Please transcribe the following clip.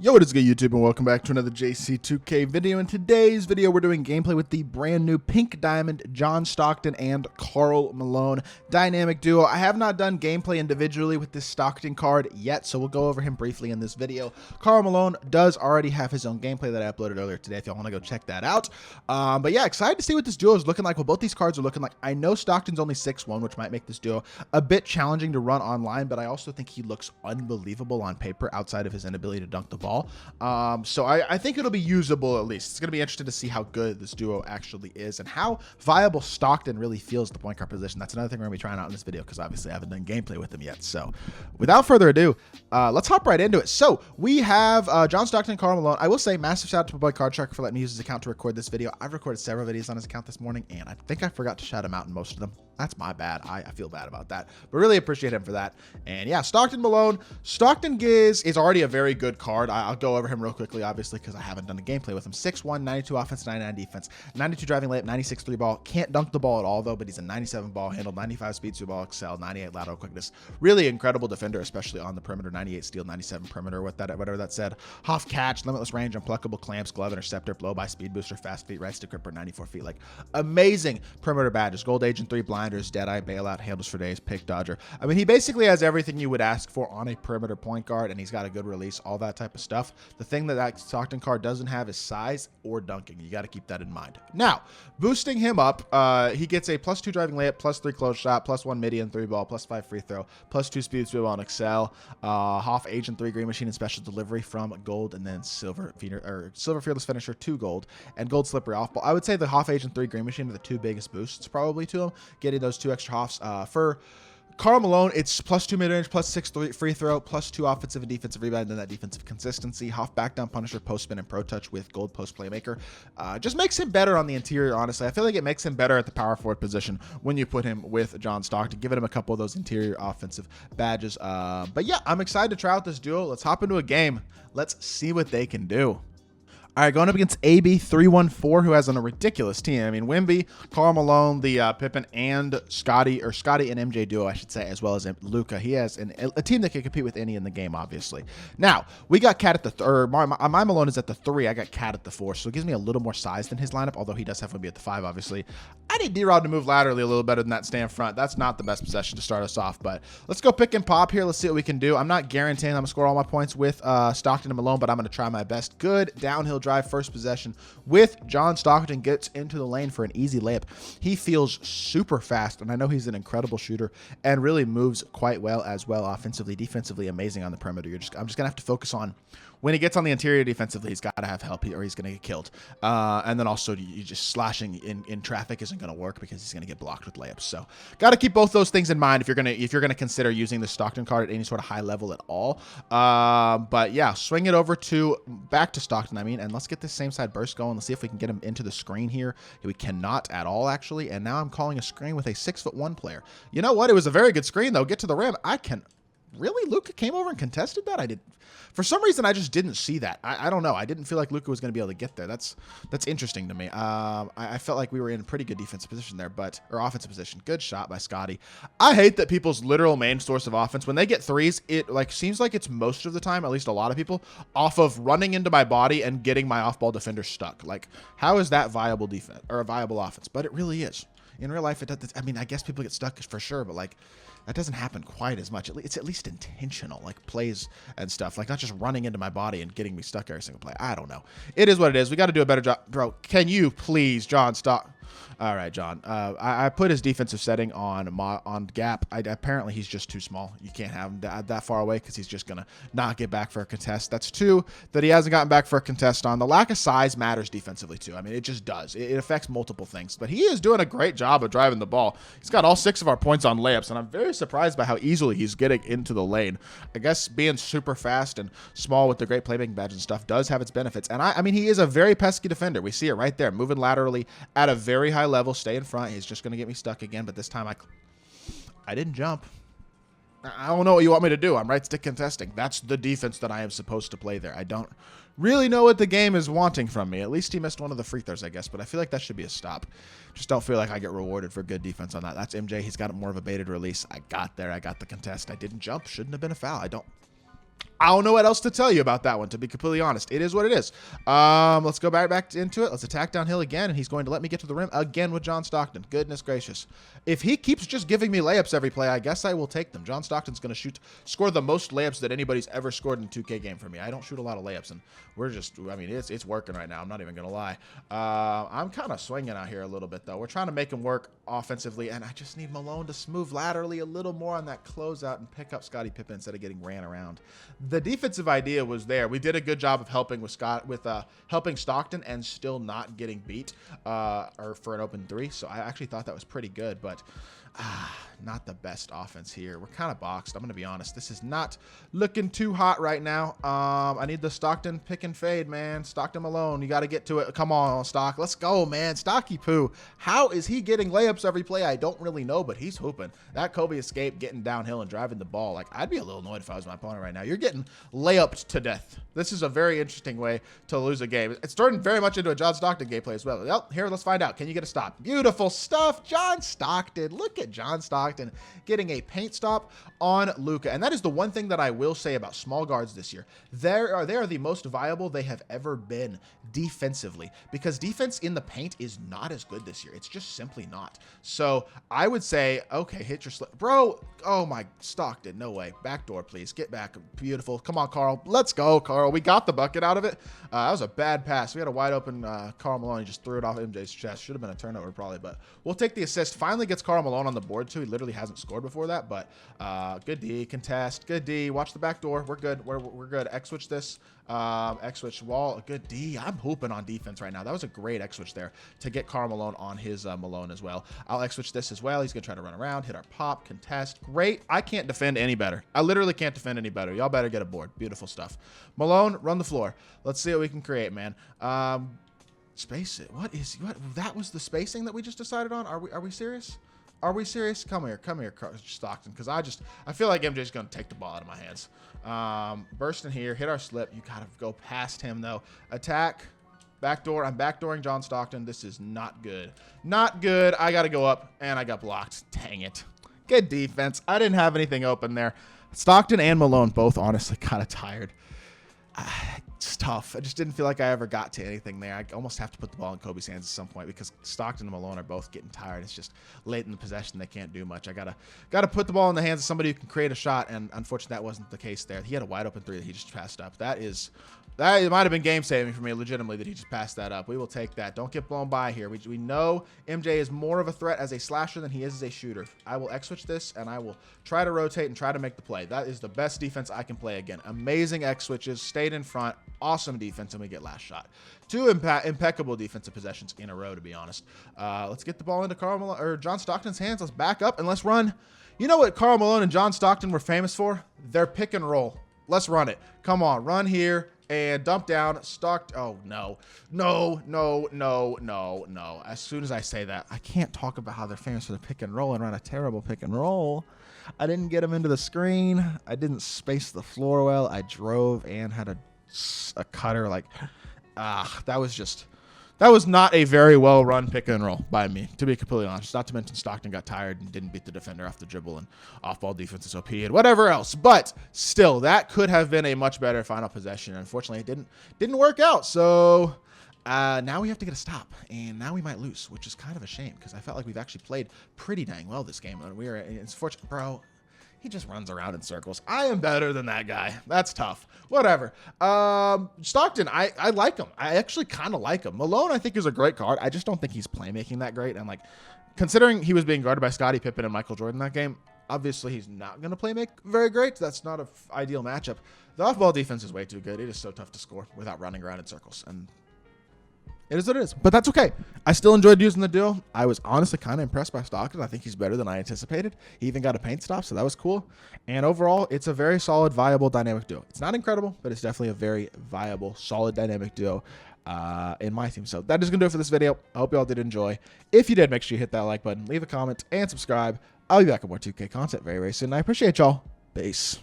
Yo, what is good, YouTube, and welcome back to another JC2K video. In today's video, we're doing gameplay with the brand new Pink Diamond John Stockton and KARL Malone dynamic duo. I have not done gameplay individually with this Stockton card yet, so we'll go over him briefly in this video. KARL Malone does already have his own gameplay that I uploaded earlier today if y'all want to go check that out. But yeah, excited to see what this duo is looking like, what both these cards are looking like. I know Stockton's only 6'1", which might make this duo a bit challenging to run online, but I also think he looks unbelievable on paper outside of his inability to dunk the ball. So I think it'll be usable at least. It's going to be interesting to see how good this duo actually is and how viable Stockton really feels the point guard position. That's another thing we're going to be trying out in this video because obviously I haven't done gameplay with him yet. So without further ado, let's hop right into it. So we have John Stockton and KARL Malone. I will say massive shout out to my boy Card Tracker for letting me use his account to record this video. I've recorded several videos on his account this morning and I think I forgot to shout him out in most of them. That's my bad. I feel bad about that, but really appreciate him for that. And yeah, Stockton Malone. Stockton is already a very good card. I'll go over him real quickly, obviously, because I haven't done the gameplay with him. 6'1", 92 offense, 99 defense, 92 driving layup, 96 three ball. Can't dunk the ball at all, though, but he's a 97 ball handle, 95 speed through ball excel, 98 lateral quickness. Really incredible defender, especially on the perimeter, 98 steal, 97 perimeter, whatever that said. Half catch, limitless range, unpluckable clamps, glove interceptor, blow by speed booster, fast feet, right stick gripper, 94 feet. Like, amazing perimeter badges. Gold agent 3, blinders, deadeye, bailout, handles for days, pick dodger. I mean, he basically has everything you would ask for on a perimeter point guard, and he's got a good release, all that type of stuff. The thing that Stockton card doesn't have is size or dunking. You got to keep that in mind. Now, boosting him up, he gets a +2 driving layup, +3 close shot, +1 midi and 3 ball, +5 free throw, +2 speed through ball and excel, half agent 3 green machine and special delivery from gold, and then silver fearless finisher 2 gold, and gold slippery off ball. I would say the half agent 3 green machine are the two biggest boosts probably to him, getting those 2 extra halves. For KARL Malone, it's +2 mid-range, +6 free throw, +2 offensive and defensive rebound, and then that defensive consistency. Half back down punisher, post spin, and pro touch with gold post playmaker. Just makes him better on the interior, honestly. I feel like it makes him better at the power forward position when you put him with John Stockton, giving him a couple of those interior offensive badges. But yeah, I'm excited to try out this duo. Let's hop into a game. Let's see what they can do. All right, going up against AB314, who has a ridiculous team. I mean, Wimby, KARL Malone, the Pippen, and Scotty and MJ duo, I should say, as well as Luka. He has a team that can compete with any in the game, obviously. Now, we got Cat at the third. My Malone is at the 3. I got Cat at the 4, so it gives me a little more size than his lineup, although he does have Wimby at the 5, obviously. I need D-Rod to move laterally a little better than that stand front. That's not the best possession to start us off, but let's go pick and pop here. Let's see what we can do. I'm not guaranteeing I'm going to score all my points with Stockton and Malone, but I'm going to try my best. Good downhill drive first possession with John Stockton, gets into the lane for an easy layup. He feels super fast, and I know he's an incredible shooter and really moves quite well as well offensively, defensively amazing on the perimeter. I'm just going to have to focus on when he gets on the interior defensively, he's got to have help or he's going to get killed. And then also you just slashing in traffic isn't going to work because he's going to get blocked with layups. So got to keep both those things in mind if you're going to consider using the Stockton card at any sort of high level at all. But yeah, swing it over back to Stockton, and let's get this same side burst going. Let's see if we can get him into the screen here. We cannot at all, actually. And now I'm calling a screen with a 6'1" player. You know what? It was a very good screen, though. Get to the rim. Really? Luka came over and contested that? For some reason, I just didn't see that. I don't know. I didn't feel like Luka was going to be able to get there. That's interesting to me. I felt like we were in a pretty good defensive position there, or offensive position. Good shot by Scotty. I hate that people's literal main source of offense, when they get threes, it seems like it's most of the time, at least a lot of people, off of running into my body and getting my off-ball defender stuck. Like, how is that viable defense or a viable offense? But it really is. In real life, it does. I mean, I guess people get stuck for sure, but like, that doesn't happen quite as much. It's at least intentional, like plays and stuff, like not just running into my body and getting me stuck every single play. I don't know. It is what it is. We got to do a better job, bro. Can you please, John, stop? All right, John. I put his defensive setting on gap. Apparently, he's just too small. You can't have him that far away because he's just going to not get back for a contest. That's 2 that he hasn't gotten back for a contest on. The lack of size matters defensively, too. I mean, it just does. It affects multiple things. But he is doing a great job of driving the ball. He's got all 6 of our points on layups, and I'm very surprised by how easily he's getting into the lane. I guess being super fast and small with the great playmaking badge and stuff does have its benefits. And I mean, he is a very pesky defender. We see it right there, moving laterally at a very high level, stay in front. He's just going to get me stuck again, but this time I didn't jump. I don't know what you want me to do. I'm right stick contesting. That's the defense that I am supposed to play there. I don't really know what the game is wanting from me. At least he missed one of the free throws, I guess, but I feel like that should be a stop. Just don't feel like I get rewarded for good defense on that. That's MJ. He's got more of a baited release. I got there. I got the contest. I didn't jump. Shouldn't have been a foul. I don't know what else to tell you about that one, to be completely honest. It is what it is. Let's go back into it. Let's attack downhill again, and he's going to let me get to the rim again with John Stockton. Goodness gracious. If he keeps just giving me layups every play, I guess I will take them. John Stockton's going to score the most layups that anybody's ever scored in a 2K game for me. I don't shoot a lot of layups, and we're just, I mean, it's working right now. I'm not even going to lie. I'm kind of swinging out here a little bit, though. We're trying to make him work offensively, and I just need Malone to smooth laterally a little more on that closeout and pick up Scottie Pippen instead of getting ran around. The defensive idea was there. We did a good job of helping with helping Stockton and still not getting beat or for an open three. So I actually thought that was pretty good, but not the best offense here. We're kind of boxed. I'm going to be honest. This is not looking too hot right now. I need the Stockton pick and fade, man. Stockton Malone. You got to get to it. Come on, Stock. Let's go, man. Stocky Poo. How is he getting layups every play? I don't really know, but he's hooping. That Kobe escape, getting downhill and driving the ball. Like, I'd be a little annoyed if I was my opponent right now. You're getting layups to death. This is a very interesting way to lose a game. It's turning very much into a John Stockton gameplay as well. Well, here, let's find out. Can you get a stop? Beautiful stuff. John Stockton. Look at John Stockton getting a paint stop on Luka. And that is the one thing that I will say about small guards this year. They are the most viable they have ever been defensively, because defense in the paint is not as good this year. It's just simply not. So I would say, okay, hit your slip. Bro, oh my, Stockton, no way. Backdoor, please. Get back. Beautiful. Come on, Karl. Let's go, Karl. We got the bucket out of it. That was a bad pass. We had a wide open Karl Malone. He just threw it off MJ's chest. Should have been a turnover probably, but we'll take the assist. Finally gets Karl Malone on the board too. He literally hasn't scored before that, but good D, contest, good D. Watch the back door. We're good. We're good. X switch this. X switch wall. Good D. I'm hooping on defense right now. That was a great X switch there to get Karl Malone on his Malone as well. I'll X switch this as well. He's gonna try to run around, hit our pop, contest. Great. I can't defend any better. I literally can't defend any better. Y'all better get a board. Beautiful stuff. Malone, run the floor. Let's see what we can create, man. Space it. What that was the spacing that we just decided on? Are we serious? Are we serious? Come here, Stockton, because I feel like MJ's going to take the ball out of my hands. Burst in here, hit our slip. You got to go past him, though. Attack, backdoor. I'm backdooring John Stockton. This is not good. Not good. I got to go up, and I got blocked. Dang it. Good defense. I didn't have anything open there. Stockton and Malone both honestly kind of tired. It's tough. I just didn't feel like I ever got to anything there. I almost have to put the ball in Kobe's hands at some point because Stockton and Malone are both getting tired. It's just late in the possession. They can't do much. I gotta put the ball in the hands of somebody who can create a shot, and unfortunately that wasn't the case there. He had a wide open three that he just passed up. That might have been game saving for me legitimately that he just passed that up. We will take that. Don't get blown by here. We know MJ is more of a threat as a slasher than he is as a shooter. I will X switch this, and I will try to rotate and try to make the play. That is the best defense I can play again. Amazing X switches, stayed in front, awesome defense, and we get last shot. Two impeccable defensive possessions in a row, to be honest. Let's get the ball into John Stockton's hands. Let's back up and let's run. You know what Karl Malone and John Stockton were famous for? Their pick and roll. Let's run it. Come on, run here. And dump down, oh, no. As soon as I say that, I can't talk about how they're famous for the pick and roll and run a terrible pick and roll. I didn't get them into the screen. I didn't space the floor well. I drove and had a cutter. Like, that was not a very well-run pick and roll by me, to be completely honest. Not to mention Stockton got tired and didn't beat the defender off the dribble, and off-ball defense is OP and whatever else. But still, that could have been a much better final possession. Unfortunately, it didn't work out. So now we have to get a stop, and now we might lose, which is kind of a shame because I felt like we've actually played pretty dang well this game. And it's fortunate, bro. He just runs around in circles. I am better than that guy. That's tough. Whatever. Stockton, I like him. I actually kind of like him. Malone, I think, is a great card. I just don't think he's playmaking that great. And, like, considering he was being guarded by Scottie Pippen and Michael Jordan that game, obviously he's not going to play make very great. That's not an ideal matchup. The off-ball defense is way too good. It is so tough to score without running around in circles. And it is what it is, but that's okay. I still enjoyed using the duo. I was honestly kind of impressed by Stockton. I think he's better than I anticipated. He even got a paint stop, so that was cool. And overall, it's a very solid, viable, dynamic duo. It's not incredible, but it's definitely a very viable, solid, dynamic duo in my team. So that is going to do it for this video. I hope you all did enjoy. If you did, make sure you hit that like button, leave a comment, and subscribe. I'll be back with more 2K content very, very soon. I appreciate y'all. Peace.